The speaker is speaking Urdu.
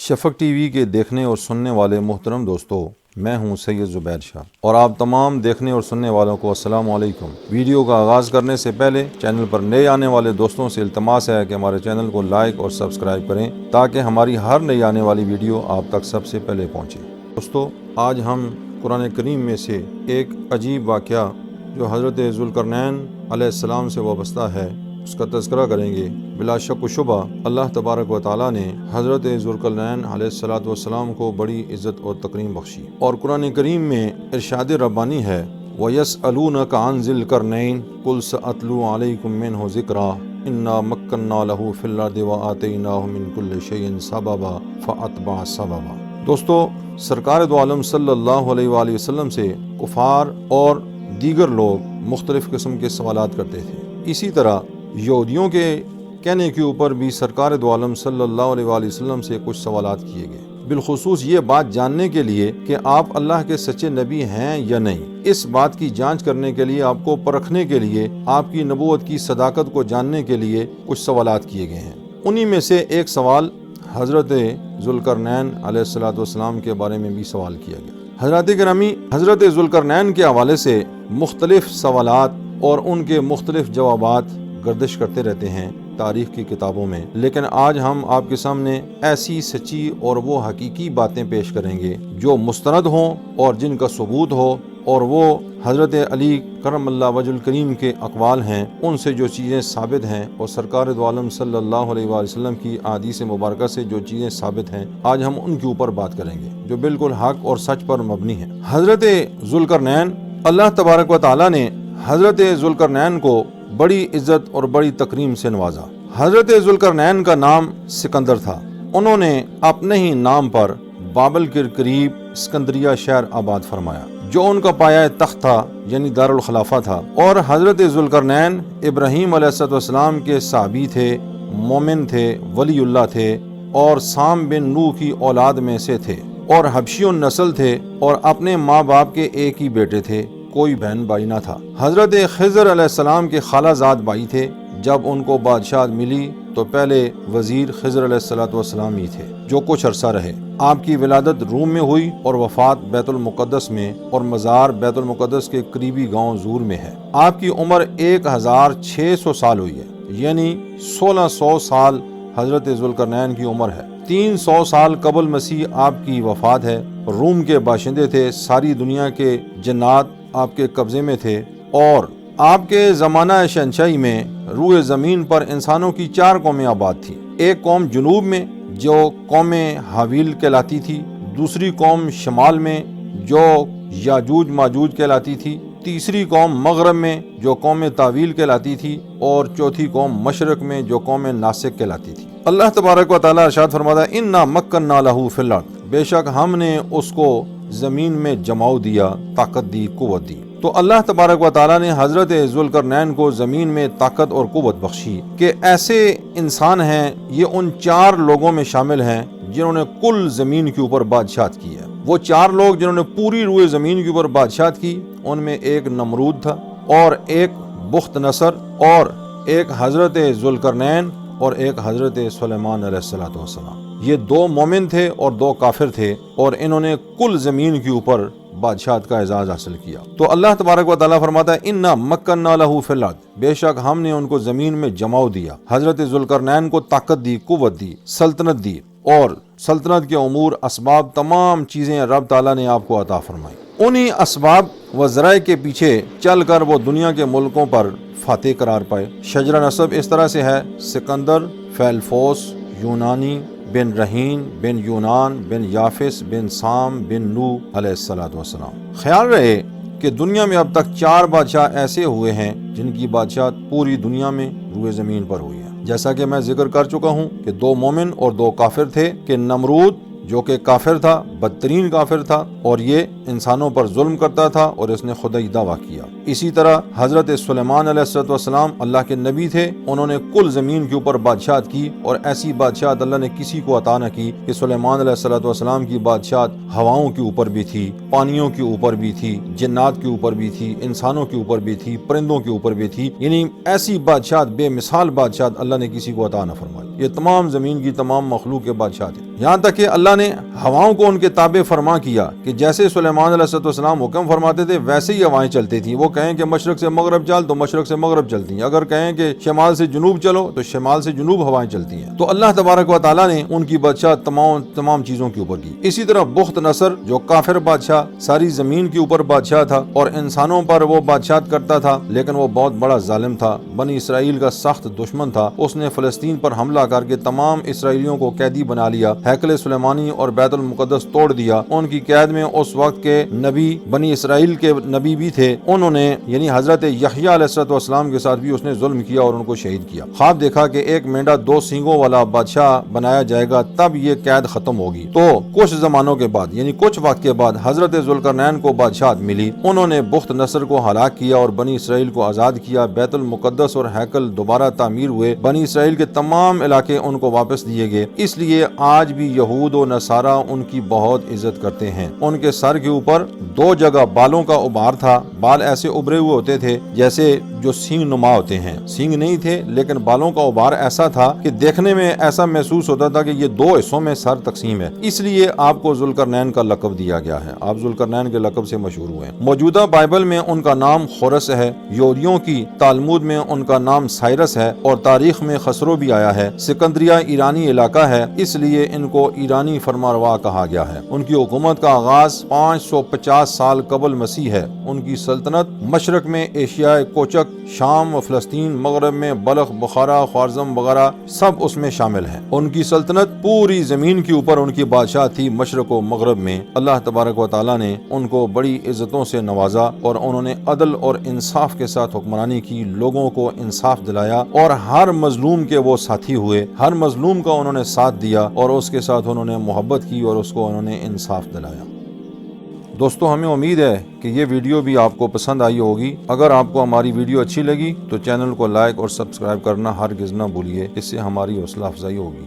شفق ٹی وی کے دیکھنے اور سننے والے محترم دوستو، میں ہوں سید زبیر شاہ اور آپ تمام دیکھنے اور سننے والوں کو السلام علیکم۔ ویڈیو کا آغاز کرنے سے پہلے چینل پر نئے آنے والے دوستوں سے التماس ہے کہ ہمارے چینل کو لائک اور سبسکرائب کریں تاکہ ہماری ہر نئی آنے والی ویڈیو آپ تک سب سے پہلے پہنچے۔ دوستو، آج ہم قرآن کریم میں سے ایک عجیب واقعہ جو حضرت ذوالقرنین علیہ السلام سے وابستہ ہے اس کا تذکرہ کریں گے۔ بلا شک و شبہ اللہ تبارک و تعالیٰ نے حضرت ذوالقرنین علیہ السلام کو بڑی عزت اور تکریم بخشی، اور قرآن کریم میں ارشاد ربانی ہے وَيَسْأَلُونَكَ عَنْ ذِي الْقَرْنَيْنِ قُلْ سَأَتْلُو عَلَيْكُمْ مِنْهُ ذِكْرًا إِنَّا مَكَّنَّا لَهُ فِي الْأَرْضِ وَآتَيْنَاهُ مِنْ كُلِّ شَيْءٍ سَبَبًا فَأَتْبَعَ سَبَبًا۔ دوستو، سرکار دو عالم صلی اللہ علیہ وآلہ وسلم سے کفار اور دیگر لوگ مختلف قسم کے سوالات کرتے تھے۔ اسی طرح یہودیوں کے کہنے کے اوپر بھی سرکار دو عالم صلی اللہ علیہ وآلہ وسلم سے کچھ سوالات کیے گئے، بالخصوص یہ بات جاننے کے لیے کہ آپ اللہ کے سچے نبی ہیں یا نہیں۔ اس بات کی جانچ کرنے کے لیے، آپ کو پرکھنے کے لیے، آپ کی نبوت کی صداقت کو جاننے کے لیے کچھ سوالات کیے گئے ہیں۔ انہی میں سے ایک سوال حضرت ذوالقرنین علیہ السلام کے بارے میں بھی سوال کیا گیا۔ حضرات گرامی، حضرت ذوالقرنین کے حوالے سے مختلف سوالات اور ان کے مختلف جوابات گردش کرتے رہتے ہیں تاریخ کی کتابوں میں، لیکن آج ہم آپ کے سامنے ایسی سچی اور وہ حقیقی باتیں پیش کریں گے جو مستند ہوں اور جن کا ثبوت ہو، اور وہ حضرت علی کرم اللہ وجہ الکریم کے اقوال ہیں، ان سے جو چیزیں ثابت ہیں، اور سرکار دو عالم صلی اللہ علیہ وآلہ وسلم کی احادیث مبارکہ سے جو چیزیں ثابت ہیں، آج ہم ان کے اوپر بات کریں گے جو بالکل حق اور سچ پر مبنی ہیں۔ حضرت ذوالقرنین، اللہ تبارک و تعالیٰ نے حضرت ذوالقرنین کو بڑی عزت اور بڑی تکریم سے نوازا۔ حضرت ذوالقرنین کا نام سکندر تھا۔ انہوں نے اپنے ہی نام پر بابل کے قریب اسکندریہ شہر آباد فرمایا جو ان کا پایہ تخت تھا، یعنی دارالخلافہ تھا۔ اور حضرت ذوالقرنین ابراہیم علیہ السلام کے صحابی تھے، مومن تھے، ولی اللہ تھے، اور سام بن نوح کی اولاد میں سے تھے، اور حبشی النسل تھے، اور اپنے ماں باپ کے ایک ہی بیٹے تھے، کوئی بہن بھائی نہ تھا۔ حضرت خضر علیہ السلام کے خالہ زاد بھائی تھے۔ جب ان کو بادشاہت ملی تو پہلے وزیر خضر علیہ السلام ہی تھے، جو کچھ عرصہ رہے۔ آپ کی ولادت روم میں ہوئی اور وفات بیت المقدس میں، اور مزار بیت المقدس کے قریبی گاؤں زور میں ہے۔ آپ کی عمر 1600 سال ہوئی ہے، یعنی 1600 سال حضرت ذوالقرنین کی عمر ہے۔ 300 سال قبل مسیح آپ کی وفات ہے۔ روم کے باشندے تھے، ساری دنیا کے جنات آپ کے قبضے میں تھے، اور آپ کے زمانہ شہنشاہی میں روئے زمین پر انسانوں کی 4 قومیں آباد تھیں۔ ایک قوم جنوب میں جو قوم حاویل کہلاتی تھی، دوسری قوم شمال میں جو یاجوج ماجوج کہلاتی تھی، تیسری قوم مغرب میں جو قوم تاویل کہلاتی تھی، اور چوتھی قوم مشرق میں جو قوم ناسک کہلاتی تھی۔ اللہ تبارک و تعالیٰ ارشاد فرماتا ہے انا مکننا لہ فی الارض، بے شک ہم نے اس کو زمین میں جماؤ دیا، طاقت دی، قوت دی۔ تو اللہ تبارک و تعالیٰ نے حضرت ذوالقرنین کو زمین میں طاقت اور قوت بخشی کہ ایسے انسان ہیں، یہ ان 4 لوگوں میں شامل ہیں جنہوں نے کل زمین کے اوپر بادشاہت کی ہے۔ وہ 4 لوگ جنہوں نے پوری روئے زمین کے اوپر بادشاہت کی، ان میں ایک نمرود تھا، اور ایک بخت نصر، اور ایک حضرت ذوالقرنین، اور ایک حضرت سلیمان علیہ السلام۔ یہ 2 مومن تھے اور 2 کافر تھے، اور انہوں نے کل زمین کے اوپر بادشاہت کا اعزاز حاصل کیا۔ تو اللہ تبارک و تعالیٰ فرماتا ہے انا مکننا لہ فی الارض، بے شک ہم نے ان کو زمین میں جماؤ دیا۔ حضرت ذوالقرنین کو طاقت دی، قوت دی، سلطنت دی، اور سلطنت کے امور، اسباب، تمام چیزیں رب تعالیٰ نے آپ کو عطا فرمائی۔ انہی اسباب و ذرائع کے پیچھے چل کر وہ دنیا کے ملکوں پر فاتح قرار پائے۔ شجرہ نسب اس طرح سے ہے: سکندر، فیلفوس، یونانی، بن رہین، بن یونان، بن یافس، بن سام، بن نوح علیہ السلام۔ خیال رہے کہ دنیا میں اب تک 4 بادشاہ ایسے ہوئے ہیں جن کی بادشاہت پوری دنیا میں روئے زمین پر ہوئی ہے۔ جیسا کہ میں ذکر کر چکا ہوں کہ 2 مومن اور 2 کافر تھے، کہ نمرود جو کہ کافر تھا، بدترین کافر تھا، اور یہ انسانوں پر ظلم کرتا تھا اور اس نے خدائی دعویٰ کیا۔ اسی طرح حضرت سلیمان علیہ السلام اللہ کے نبی تھے، انہوں نے کل زمین کے اوپر بادشاہت کی، اور ایسی بادشاہت اللہ نے کسی کو عطا نہ کی کہ سلیمان علیہ السلام کی بادشاہت ہواؤں کے اوپر بھی تھی، پانیوں کے اوپر بھی تھی، جنات کے اوپر بھی تھی، انسانوں کے اوپر بھی تھی، پرندوں کے اوپر بھی تھی، یعنی ایسی بادشاہت، بے مثال بادشاہت اللہ نے کسی کو عطا نہ فرمائی۔ یہ تمام زمین کی تمام مخلوق کے بادشاہ تھے، یہاں تک کہ اللہ نے ہواؤں کو ان کے تابع فرما کیا کہ جیسے سلیمان علیہ السلام حکم فرماتے تھے ویسے ہی ہوائیں چلتی تھیں۔ وہ کہیں کہ مشرق سے مغرب چل تو مشرق سے مغرب چلتی ہیں، اگر کہیں کہ شمال سے جنوب چلو تو شمال سے جنوب ہوائیں چلتی ہیں۔ تو اللہ تبارک و تعالیٰ نے ان کی بادشاہت تمام چیزوں کے اوپر کی۔ اسی طرح بخت نصر جو کافر بادشاہ ساری زمین کے اوپر بادشاہ تھا اور انسانوں پر وہ بادشاہت کرتا تھا، لیکن وہ بہت بڑا ظالم تھا، بنی اسرائیل کا سخت دشمن تھا۔ اس نے فلسطین پر حملہ کر کے تمام اسرائیلیوں کو قیدی بنا لیا، ہیکل سلیمانی اور بیت المقدس توڑ دیا۔ ان کی قید میں اس وقت کے نبی، بنی اسرائیل کے نبی بھی تھے، انہوں نے یعنی حضرت یحییٰ علیہ السلام کے ساتھ بھی اس نے ظلم کیا اور ان کو شہید کیا۔ خواب دیکھا کہ ایک مینڈا 2 سینگوں والا بادشاہ بنایا جائے گا، تب یہ قید ختم ہوگی۔ تو کچھ زمانوں کے بعد یعنی کچھ وقت کے بعد حضرت ذوالقرنین کو بادشاہت ملی، انہوں نے بخت نصر کو ہلاک کیا اور بنی اسرائیل کو آزاد کیا۔ بیت المقدس اور ہیکل دوبارہ تعمیر ہوئے، بنی اسرائیل کے تمام علاقے ان کو واپس دیے گئے۔ اس لیے آج بھی یہود و نصارہ ان کی بہت عزت کرتے ہیں۔ ان کے سر کے اوپر 2 جگہ بالوں کا ابھار تھا، بال ایسے ابھرے ہوئے ہوتے تھے جیسے جو سینگ نما ہوتے ہیں، سینگ نہیں تھے لیکن بالوں کا ابھار ایسا تھا کہ دیکھنے میں ایسا محسوس ہوتا تھا کہ یہ 2 حصوں میں سر تقسیم ہے۔ اس لیے آپ کو ذوالقرنین کا لقب دیا گیا ہے، آپ ذوالقرنین کے لقب سے مشہور ہوئے ہیں۔ موجودہ بائبل میں ان کا نام خورس ہے، یہودیوں کی تالمود میں ان کا نام سائرس ہے، اور تاریخ میں خسرو بھی آیا ہے۔ سکندریہ ایرانی علاقہ ہے، اس لیے ان کو ایرانی فرمانروا کہا گیا ہے۔ ان کی حکومت کا آغاز 550 سال قبل مسیح ہے۔ ان کی سلطنت مشرق میں ایشیائے کوچک، شام و فلسطین، مغرب میں بلخ، بخارا، خوارزم وغیرہ سب اس میں شامل ہیں۔ ان کی سلطنت پوری زمین کے اوپر ان کی بادشاہ تھی، مشرق و مغرب میں۔ اللہ تبارک و تعالیٰ نے ان کو بڑی عزتوں سے نوازا اور انہوں نے عدل اور انصاف کے ساتھ حکمرانی کی، لوگوں کو انصاف دلایا اور ہر مظلوم کے وہ ساتھی ہوئے، ہر مظلوم کا انہوں نے ساتھ دیا اور اس کے ساتھ انہوں نے محبت کی اور اس کو انہوں نے انصاف دلایا۔ دوستو ہمیں امید ہے کہ یہ ویڈیو بھی آپ کو پسند آئی ہوگی۔ اگر آپ کو ہماری ویڈیو اچھی لگی تو چینل کو لائک اور سبسکرائب کرنا ہرگز نہ بھولیے، اس سے ہماری حوصلہ افزائی ہوگی۔